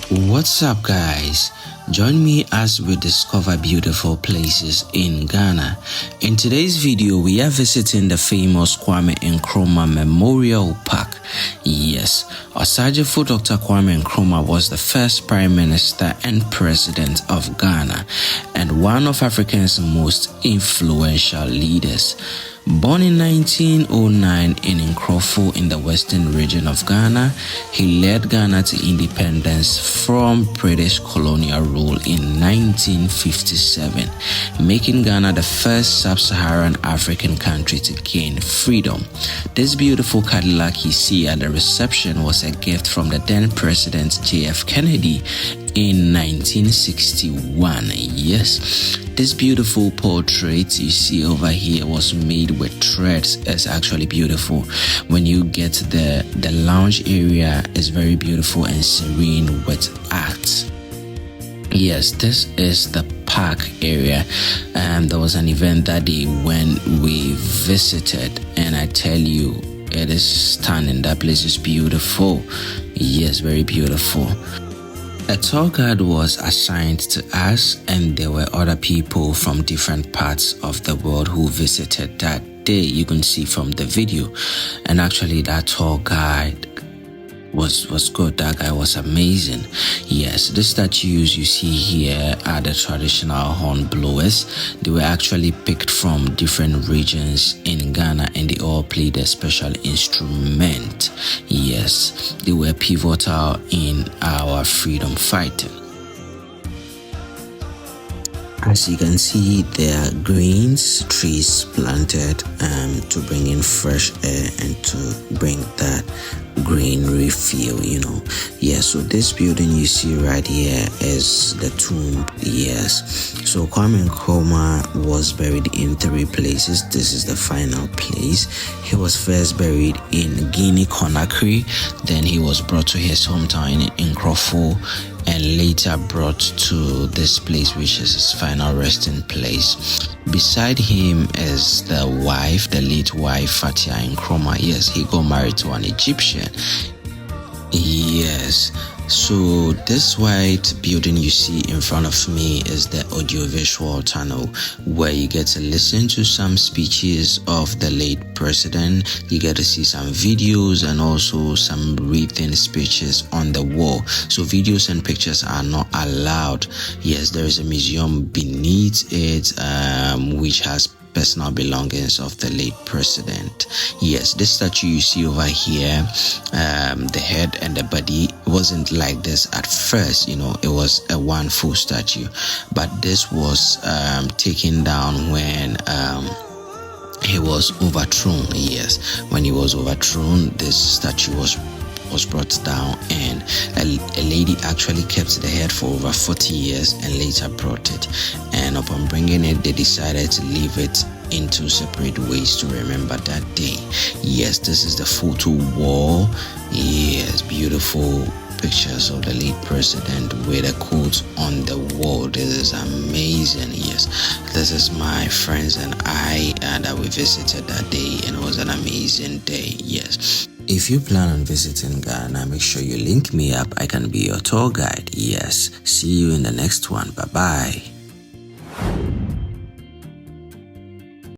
What's up, guys? Join me as we discover beautiful places in Ghana. In today's video, we are visiting the famous Kwame Nkrumah Memorial Park. Yes, Osagyefo Dr. Kwame Nkrumah was the first Prime Minister and President of Ghana and one of Africa's most influential leaders. Born in 1909 in Nkrofo in the western region of Ghana, he led Ghana to independence from British colonial rule in 1957, making Ghana the first sub-Saharan African country to gain freedom. This beautiful Cadillac you see at the reception was a gift from the then President J.F. Kennedy in 1961. Yes, this beautiful portrait you see over here was made with threads. It's actually beautiful. When you get the lounge area is very beautiful and serene with art. Yes, this is the park area. There was an event that day when we visited, and I tell you, it is stunning. That place is beautiful. Yes, very beautiful. A tour guide was assigned to us, and there were other people from different parts of the world who visited that day. You can see from the video. And actually, that tour guide was good. That guy was amazing. Yes, the statues you see here are the traditional horn blowers. They were actually picked from different regions in Ghana, and they all played a special instrument. Yes, they were pivotal in our freedom fighting. As you can see, there are greens, trees planted to bring in fresh air and to bring that greenery feel, Yeah, so this building you see right here is the tomb. Yes, so Kwame Nkrumah was buried in 3 places. This is the final place. He was first buried in Guinea Conakry, then he was brought to his hometown in Nkrofo, and later brought to this place, which is his final resting place. Beside him is the wife, the late wife, Fatia Nkrumah. Yes, he got married to an Egyptian. Yes, so this white building you see in front of me is the audiovisual tunnel, where you get to listen to some speeches of the late president. You get to see some videos and also some written speeches on the wall. So videos and pictures are not allowed. Yes, there is a museum beneath it which has personal belongings of the late president. Yes, this statue you see over here, the head and the body wasn't like this at first. It was a one full statue, but this was taken down when he was overthrown. Yes, when he was overthrown, this statue was brought down, and a lady actually kept the head for over 40 years and later brought it, and upon bringing it, they decided to leave it in 2 separate ways to remember that day. Yes, this is the photo wall. Yes, beautiful pictures of the late president with a quote on the wall. This is amazing. Yes, this is my friends and I that we visited that day, and it was an amazing day. Yes, if you plan on visiting Ghana, make sure you link me up. I can be your tour guide. Yes, see you in the next one. Bye bye.